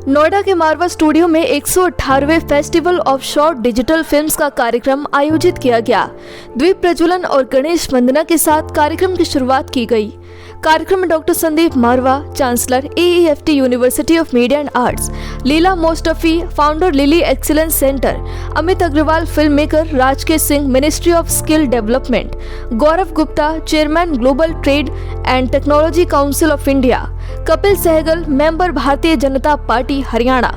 नोएडा के मारवा स्टूडियो में 118वें festival of short digital films का कार्यक्रम आयोजित किया गया। द्वीप प्रज्वलन और गणेश वंदना के साथ कार्यक्रम की शुरुआत की गई। कार्यक्रम में doctor Sandeep Marwah, chancellor AEFT university of media and arts, Leela मोस्टफी, founder Lily excellence centre, Amit Agarwal film maker, Rajkesh Singh ministry of skill development, Gaurav Gupta chairman global trade and technology council of India, Kapil Sehgal member Bharatiya Janata Party Haryana,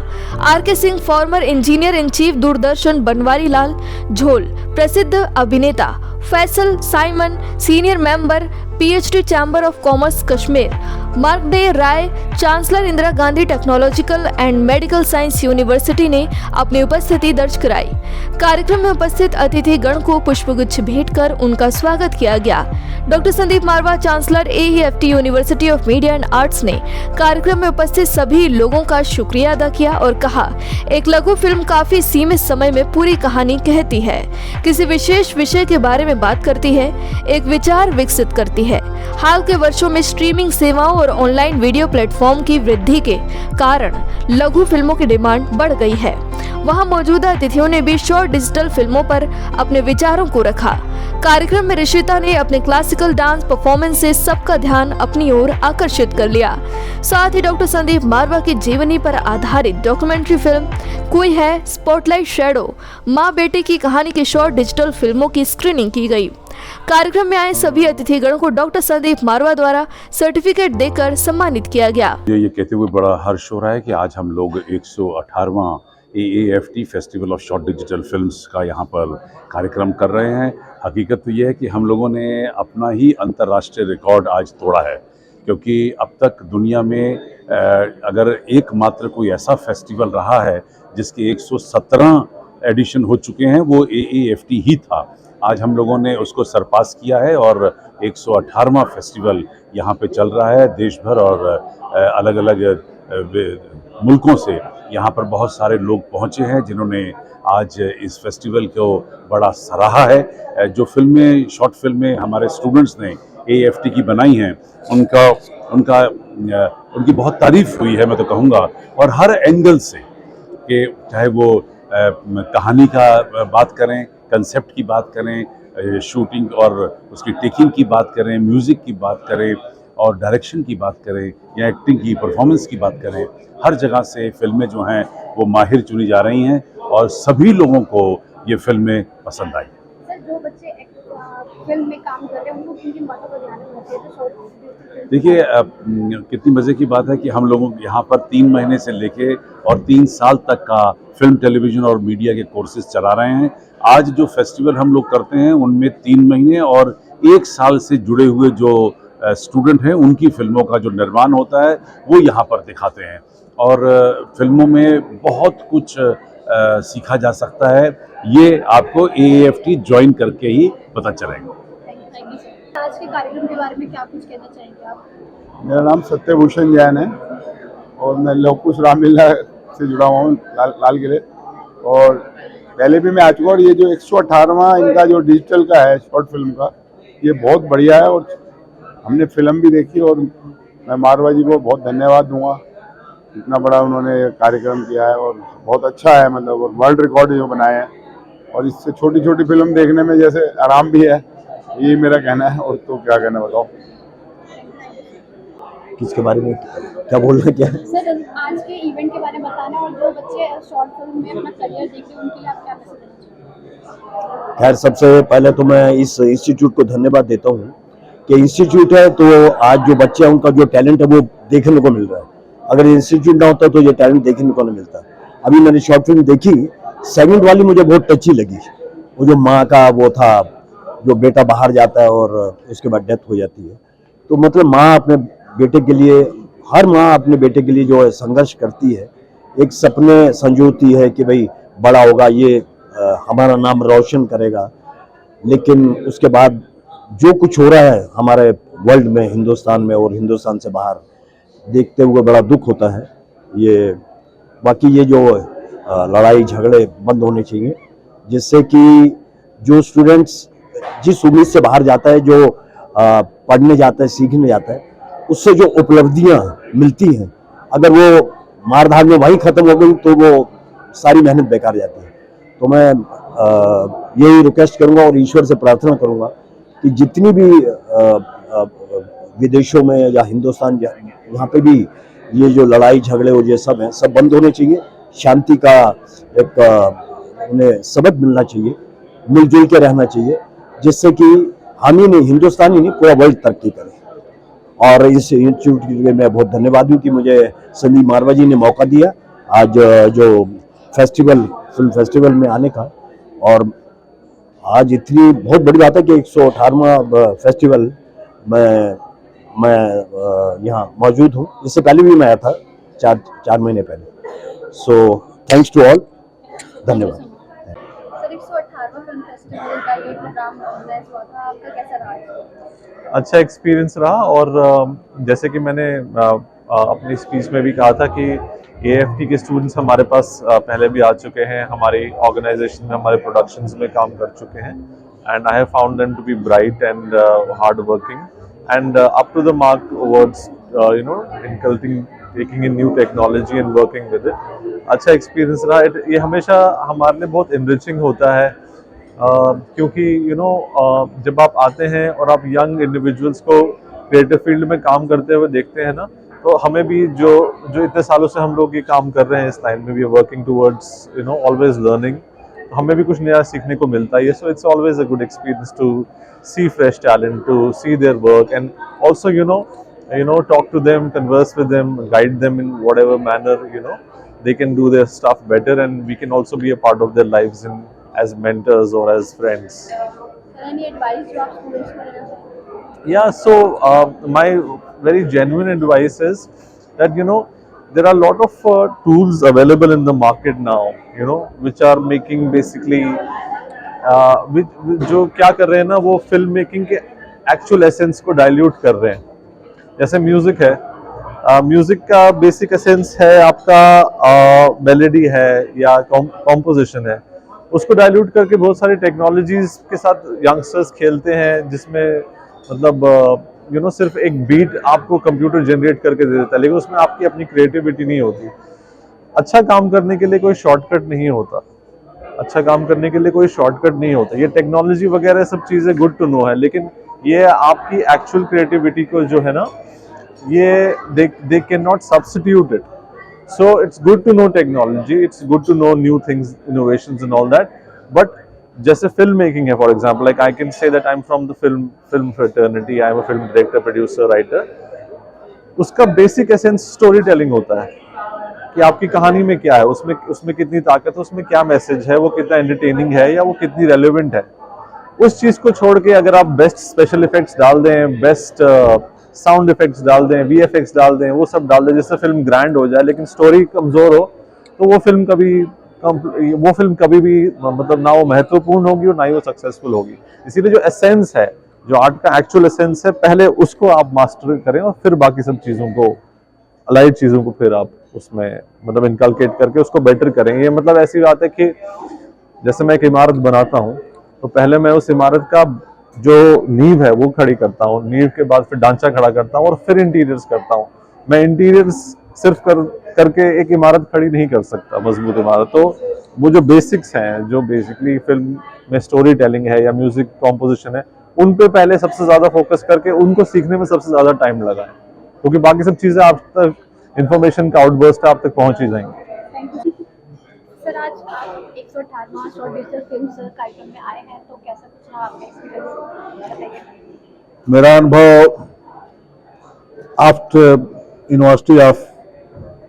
RK Singh former engineer in chief Doordarshan, Banwari Lal Jhol प्रसिद्ध अभिनेता, Faisal Simon senior member PhD chamber of commerce Kashmir, Markandey Rai chancellor Indira Gandhi technological and medical science university ने अपनी उपस्थिति दर्ज कराई। कार्यक्रम में उपस्थित अतिथि गण को पुष्पगुच्छ भेंट कर उनका स्वागत किया गया। Doctor Sandeep Marwah, chancellor AEFT university of media and arts ने कार्यक्रम में उपस्थित सभी लोगों का शुक्रिया अदा किया और कहा, एक लघु फिल्म काफी सीमित समय में पूरी कहानी कहती है, किसी विशेष विषय के बारे में बात करती है, एक विचार विकसित करती है। हाल के वर्षों में स्ट्रीमिंग सेवाओं और ऑनलाइन वीडियो प्लेटफॉर्म की वृद्धि के कारण लघु फिल्मों की डिमांड बढ़ गई है। वहां मौजूदा अतिथियों ने भी शॉर्ट डिजिटल फिल्मों पर अपने विचारों को रखा। कार्यक्रम में ऋषिता ने अपने क्लासिकल डांस परफॉर्मेंस से सबका ध्यान अपनी ओर आकर्षित कर लिया। साथ ही डॉक्टर संदीप मारवा की जीवनी पर आधारित डॉक्यूमेंट्री फिल्म कोई है स्पॉटलाइट शैडो, माँ बेटे की कहानी की शॉर्ट डिजिटल फिल्मों की स्क्रीनिंग की गई। कार्यक्रम में आए सभी अतिथिगण को डॉक्टर संदीप मारवा द्वारा सर्टिफिकेट देकर सम्मानित किया गया। ये कहते हुए बड़ा हर्ष हो रहा है कि आज हम लोग 118वां AEFT festival of short digital films का यहाँ पर कार्यक्रम कर रहे हैं। हकीकत तो ये है कि हम लोगों ने अपना ही अंतर्राष्ट्रीय रिकॉर्ड आज तोड़ा है, क्योंकि अब तक दुनिया में अगर एकमात्र कोई ऐसा फेस्टिवल रहा है जिसके 117 एडिशन हो चुके हैं वो AEFT ही था। आज हम लोगों ने उसको सरपास किया है और 118वां फेस्टिवल यहाँ पे चल रहा है। देश भर और अलग अलग मुल्कों से यहाँ पर बहुत सारे लोग पहुँचे हैं जिन्होंने आज इस फेस्टिवल को बड़ा सराहा है। जो फिल्में, शॉर्ट फिल्में हमारे स्टूडेंट्स ने AEFT की बनाई हैं उनकी बहुत तारीफ हुई है, मैं तो कहूँगा, और हर एंगल से, कि चाहे वो कहानी का बात करें, कंसेप्ट की बात करें, शूटिंग और उसकी टेकिंग की बात करें, म्यूज़िक की बात करें और डायरेक्शन की बात करें या एक्टिंग की परफॉर्मेंस की बात करें, हर जगह से फिल्में जो हैं वो माहिर चुनी जा रही हैं और सभी लोगों को ये फिल्में पसंद आई। सर, जो बच्चे फिल्म में काम कर रहे हैं उनको किन किन बातों का ध्यान रखना चाहिए? देखिए, कितनी मज़े की बात है कि हम लोगों यहाँ पर 3 महीने से लेके और 3 साल तक का फिल्म, टेलीविज़न और मीडिया के कोर्सेज चला रहे हैं। आज जो फेस्टिवल हम लोग करते हैं उनमें 3 महीने और 1 साल से जुड़े हुए जो स्टूडेंट हैं उनकी फिल्मों का जो निर्माण होता है वो यहाँ पर दिखाते हैं और फिल्मों में बहुत कुछ सीखा जा सकता है। ये आपको AEFT ज्वाइन करके ही पता चलेगा। आज के कार्यक्रम के बारे में क्या कुछ कहना चाहेंगे आप? मेरा नाम सत्यभूषण जैन है और मैं लोकुश रामलीला से जुड़ा हुआ हूँ, लाल किले, और पहले भी मैं आ चुका। और ये जो 118वां इनका जो डिजिटल का है शॉर्ट फिल्म का, ये बहुत बढ़िया है और हमने फिल्म भी देखी और मैं मारवा जी को बहुत धन्यवाद दूंगा, इतना बड़ा उन्होंने कार्यक्रम किया है और बहुत अच्छा है, मतलब वर्ल्ड रिकॉर्ड जो बनाए हैं। और इससे छोटी छोटी फिल्म देखने में जैसे आराम भी है, यही मेरा कहना है। और तो क्या कहना बताओ, किसके बारे में क्या बोलना, क्या है? सर, आज के इवेंट के बारे में बताना और जो बच्चे शॉर्ट फिल्म में अपना करियर देख रहे हैं उनके लिए आप क्या मैसेज देना चाहेंगे? खैर, सबसे पहले तो मैं इस इंस्टीट्यूट को धन्यवाद देता हूँ कि इंस्टीट्यूट है तो आज जो बच्चे हैं उनका जो टैलेंट है वो देखने को मिल रहा है। अगर इंस्टीट्यूट ना होता तो ये टैलेंट देखने को नहीं मिलता। अभी मैंने शॉर्ट फिल्म देखी, सेकंड वाली मुझे बहुत टची लगी। वो जो माँ का वो था, जो बेटा बाहर जाता है और उसके बाद डेथ हो जाती है, तो मतलब माँ अपने बेटे के लिए, हर माँ अपने बेटे के लिए जो है संघर्ष करती है, एक सपने संजोती है कि भाई बड़ा होगा, ये हमारा नाम रोशन करेगा। लेकिन उसके बाद जो कुछ हो रहा है हमारे वर्ल्ड में, हिंदुस्तान में और हिंदुस्तान से बाहर, देखते हुए बड़ा दुख होता है। ये बाकी ये जो लड़ाई झगड़े बंद होने चाहिए, जिससे कि जो स्टूडेंट्स जिस उम्मीद से बाहर जाता है, जो पढ़ने जाता है, सीखने जाता है, उससे जो उपलब्धियां मिलती हैं अगर वो मारधाड़ में वही खत्म हो गई तो वो सारी मेहनत बेकार जाती है। तो मैं यही रिक्वेस्ट करूंगा और ईश्वर से प्रार्थना करूंगा कि जितनी भी विदेशों में या हिंदुस्तान यहाँ पे भी ये जो लड़ाई झगड़े और ये सब हैं, सब बंद होने चाहिए। शांति का एक उन्हें सबक मिलना चाहिए, मिलजुल के रहना चाहिए, जिससे कि हम ही नहीं, हिंदुस्तान ही नहीं, पूरा वर्ल्ड तरक्की करे। और इस इंस्टीट्यूट के लिए मैं बहुत धन्यवाद हूँ कि मुझे संदीप मारवा जी ने मौका दिया आज जो फिल्म फेस्टिवल में आने का। और आज इतनी बहुत बड़ी बात है कि 118वां फेस्टिवल मैं यहाँ मौजूद हूँ। इससे पहले भी मैं आया था 4 महीने पहले। सो थैंक्स टू ऑल, धन्यवाद। सर 118वां फिल्म फेस्टिवल का ये प्रोग्राम ऑर्गेनाइज हुआ था, आपका कैसा रहा? अच्छा एक्सपीरियंस रहा। और जैसे कि मैंने अपनी स्पीच में भी कहा था कि AFT के स्टूडेंट्स हमारे पास पहले भी आ चुके हैं, हमारी ऑर्गेनाइजेशन में, हमारे प्रोडक्शंस में काम कर चुके हैं। And I have found them to be bright and hard working and up to the mark towards taking in new technology and working with it. अच्छा एक्सपीरियंस रहा। ये हमेशा हमारे लिए बहुत इनरिचिंग होता है क्योंकि जब आप आते हैं और आप यंग इंडिविजुअल्स को क्रिएटिव फील्ड में काम करते हुए देखते हैं ना, तो हमें भी जो इतने सालों से हम लोग ये काम कर रहे हैं इस लाइन में, we are working towards always learning, तो हमें भी कुछ नया सीखने को मिलता है। So it's always a good experience to see fresh talent, to see their work and also talk to them, converse with them, guide them in whatever manner they can do their stuff better, and we can also be a part of their lives as mentors or as friends. Any advice जो आप students को देना चाहेंगे? Yeah, so my very genuine advice is that there are a lot of tools available in the market now, which are making basically जो क्या कर रहे हैं ना, वो फिल्म मेकिंग के एक्चुअल एसेंस को डाइल्यूट कर रहे हैं। जैसे म्यूजिक है, म्यूजिक का बेसिक एसेंस है आपका मेलोडी है या कॉम्पोजिशन है, उसको डाइल्यूट करके बहुत सारी टेक्नोलॉजीज के साथ यंगस्टर्स खेलते हैं, जिसमें मतलब सिर्फ एक बीट आपको कंप्यूटर जनरेट करके दे देता है, लेकिन उसमें आपकी अपनी क्रिएटिविटी नहीं होती। अच्छा काम करने के लिए कोई शॉर्टकट नहीं होता, अच्छा काम करने के लिए कोई शॉर्टकट नहीं होता। ये टेक्नोलॉजी वगैरह सब चीज़ें गुड टू नो है, लेकिन ये आपकी एक्चुअल क्रिएटिविटी को जो है ना, ये they can not substitute it. So it's good to know technology, it's good to know new things, innovations and all that, but जैसे फिल्म मेकिंग है, for example, like I can say that I am from the film fraternity, I am a film director, producer, writer. उसका basic essence story telling होता है कि आपकी कहानी में क्या है, उसमें कितनी ताकत है, उसमें क्या मैसेज है, वो कितना एंटरटेनिंग है या वो कितनी रेलेवेंट है। उस चीज़ को छोड़ के अगर आप बेस्ट स्पेशल इफेक्ट्स डाल दें, बेस्ट साउंड इफेक्ट्स डाल दें, VFX डाल दें, वो सब डाल दें जिससे फिल्म ग्रैंड हो जाए, लेकिन स्टोरी कमज़ोर हो, तो वो फिल्म कभी भी मतलब ना वो महत्वपूर्ण होगी और ना ही वो सक्सेसफुल होगी। इसीलिए जो एसेंस है, जो आर्ट का एक्चुअल एसेंस है, पहले उसको आप मास्टर करें और फिर बाकी सब चीज़ों को, अलाइड चीज़ों को फिर आप उसमें मतलब इनकलकेट करके उसको बेटर करें। ये मतलब ऐसी बात है कि जैसे मैं एक इमारत बनाता हूँ, तो पहले मैं उस इमारत का जो नींव है वो खड़ी करता हूँ, नींव के बाद फिर ढांचा खड़ा करता हूँ और फिर इंटीरियर्स करता हूँ। मैं इंटीरियर्स सिर्फ करके एक इमारत खड़ी नहीं कर सकता, मजबूत इमारत। तो वो जो बेसिक्स हैं, जो बेसिकली फिल्म में स्टोरी टेलिंग है या म्यूजिक कॉम्पोजिशन है, उन पे पहले सबसे ज़्यादा फोकस करके उनको सीखने में सबसे ज़्यादा टाइम लगा है, क्योंकि बाकी सब चीज़ें आप तक, इंफॉर्मेशन का आउटबर्स्ट आप तक पहुँच ही जाएंगे। सर आज आप 118वां शॉर्ट डिजिटल फिल्म कार्यक्रम में आए हैं, तो कैसा कुछ रहा आपका एक्सपीरियंस, बताइए। मेरा अनुभव after university of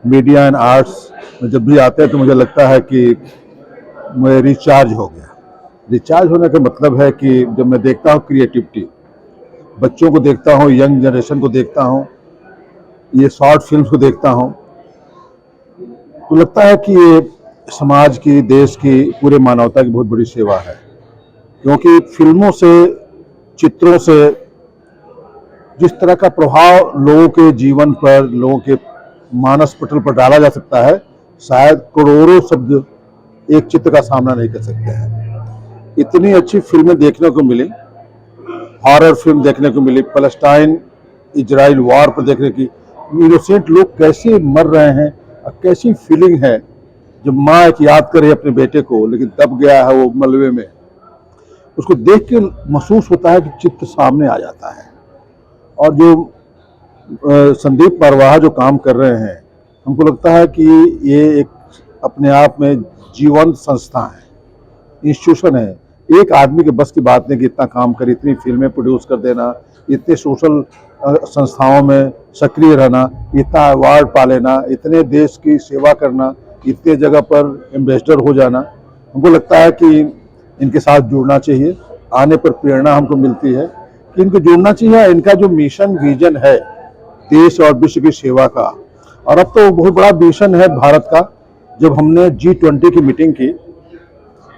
media and arts में जब भी आते हैं तो मुझे लगता है कि मैं रिचार्ज हो गया। रिचार्ज होने का मतलब है कि जब मैं देखता हूँ क्रिएटिविटी, बच्चों को देखता हूँ, यंग जनरेशन को देखता हूँ, ये शॉर्ट फिल्म्स को देखता हूँ, तो लगता है कि ये समाज की, देश की, पूरे मानवता की बहुत बड़ी सेवा है। क्योंकि फिल्मों से, चित्रों से जिस तरह का प्रभाव लोगों के जीवन पर, लोगों के मानस पटल पर डाला जा सकता है, शायद करोड़ों शब्द एक चित्र का सामना नहीं कर सकते हैं। इतनी अच्छी फिल्में देखने को मिली, हॉरर फिल्म देखने को मिली, पैलेस्टाइन इजराइल वॉर पर देखने की इनोसेंट लोग कैसे मर रहे हैं और कैसी फीलिंग है जब माँ एक याद करे अपने बेटे को लेकिन दब गया है वो मलबे में, उसको देख के महसूस होता है कि चित्र सामने आ जाता है। और जो संदीप मरवाहा जो काम कर रहे हैं, हमको लगता है कि ये एक अपने आप में जीवंत संस्था है, इंस्टीट्यूशन है। एक आदमी के बस की बात नहीं कि इतना काम करे, इतनी फिल्में प्रोड्यूस कर देना, इतने सोशल संस्थाओं में सक्रिय रहना, इतना अवार्ड पा लेना, इतने देश की सेवा करना, इतने जगह पर एम्बेसडर हो जाना। हमको लगता है कि इनके साथ जुड़ना चाहिए। आने पर प्रेरणा हमको मिलती है कि इनको जुड़ना चाहिए। इनका जो मिशन विजन है देश और विश्व की सेवा का, और अब तो बहुत बड़ा मिशन है भारत का। जब हमने G20 की मीटिंग की,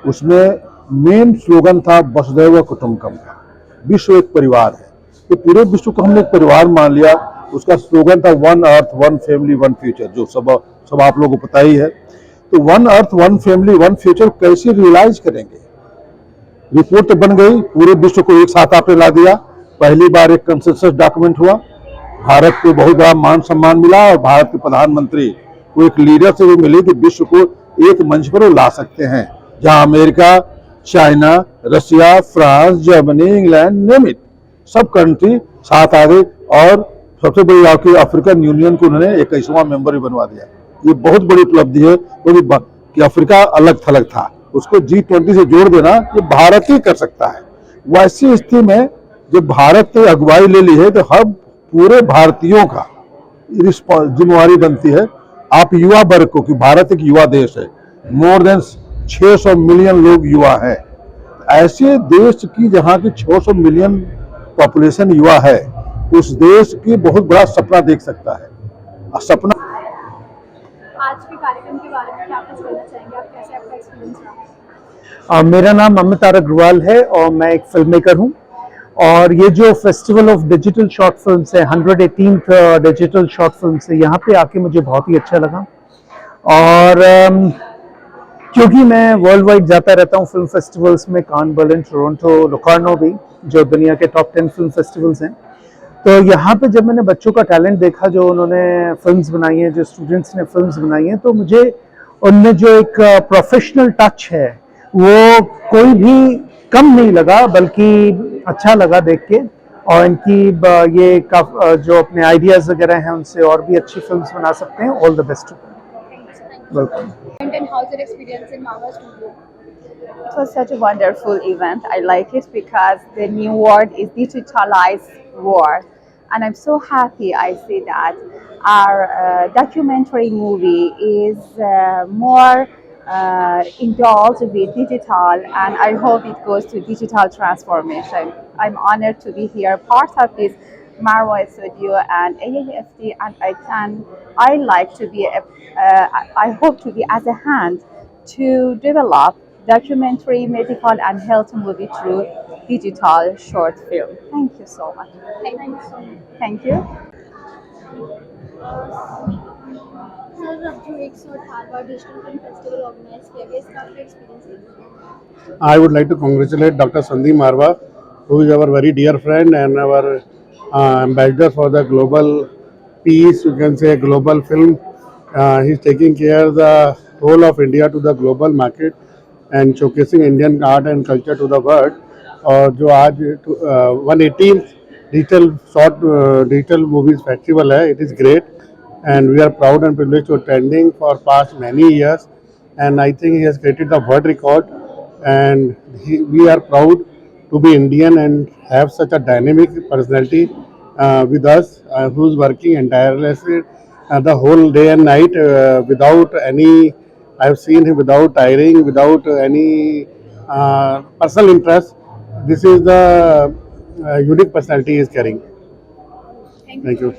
उसमें मेन स्लोगन था वसुधैव कुटुंबकम का, विश्व एक परिवार है। तो पूरे विश्व को हमने एक परिवार मान लिया। उसका स्लोगन था one earth one family one future, जो सब आप लोगों को पता ही है। तो one earth one family one future कैसे रियलाइज करेंगे? रिपोर्ट तो बन गई, पूरे विश्व को एक साथ आपने ला दिया। पहली बार एक कंसेंसस डॉक्यूमेंट हुआ, भारत को बहुत बड़ा मान सम्मान मिला और भारत के प्रधानमंत्री को एक लीडर से भी मिली कि विश्व को एक मंच पर वो ला सकते हैं, जहां America, China, Russia, France, Germany, England, name it, सब कंट्री साथ आ गई। और सबसे बड़ी बात कि अफ्रीकन यूनियन को उन्होंने 21वां मेंबर भी बनवा दिया। ये बहुत बड़ी उपलब्धि है कि अफ्रीका अलग थलग था, उसको G20 से जोड़ देना ये भारत ही कर सकता है। वैसी स्थिति में जब भारत ने अगुवाई ले ली है तो हम पूरे भारतीयों का जिम्मेवारी बनती है, आप युवा वर्ग को, कि भारत एक युवा देश है, मोर देन 600 मिलियन लोग युवा हैं। ऐसे देश की जहाँ की 600 मिलियन पॉपुलेशन युवा है, उस देश की बहुत बड़ा सपना देख सकता है। सपना आज के कार्यक्रम के बारे में क्या कुछ कहना चाहेंगे आप, कैसे आपका एक्सपीरियंस रहा? मेरा नाम अमित अग्रवाल है और मैं एक फिल्म मेकर हूँ। और ये जो festival of digital short films है, 118th डिजिटल शॉर्ट फिल्म्स है, यहाँ पे आके मुझे बहुत ही अच्छा लगा। और क्योंकि मैं वर्ल्ड वाइड जाता रहता हूँ फिल्म फेस्टिवल्स में, कान, बर्लिन, टोरंटो, लोकार्नो भी, जो दुनिया के टॉप 10 फिल्म फेस्टिवल्स हैं, तो यहाँ पे जब मैंने बच्चों का टैलेंट देखा, जो उन्होंने फिल्म्स बनाई हैं, जो स्टूडेंट्स ने फिल्म्स बनाई हैं, तो मुझे उनमें जो एक प्रोफेशनल टच है वो कोई भी कम नहीं लगा, बल्कि अच्छा लगा देख के। और इनकी ये जो अपने आइडियाज़ वगैरह हैं, उनसे और भी अच्छी फिल्म्स बना सकते हैं। All the best. Welcome. And how's your experience in Marva Studio? It was such a wonderful event. I like it because the new world is digitalized world, and I'm so happy I see that our documentary movie is more indulged with digital, and I hope it goes to digital transformation. I'm honored to be here, part of this Marwa Studio and AAFT, and I like to be I hope to be as a hand to develop documentary, medical and health movie through digital short film. Thank you so much. Thank you so much. Thank you. Sir, अब जो 118वां digital film festival organise किया गया, इसका आपका experience है? I would like to congratulate Dr. Sandeep Marwa, who is our very dear friend and our ambassador for the global peace, you can say global film. He's taking care of the whole of India to the global market and showcasing Indian art and culture to the world. और जो आज 118th digital movies festival है, it is great and we are proud and privileged to attending for past many years, and I think he has created the world record, and we are proud to be Indian and have such a dynamic personality with us, who's working entirely the whole day and night without any, I've seen him without tiring, without any personal interest. This is the unique personality he is carrying. Thank you.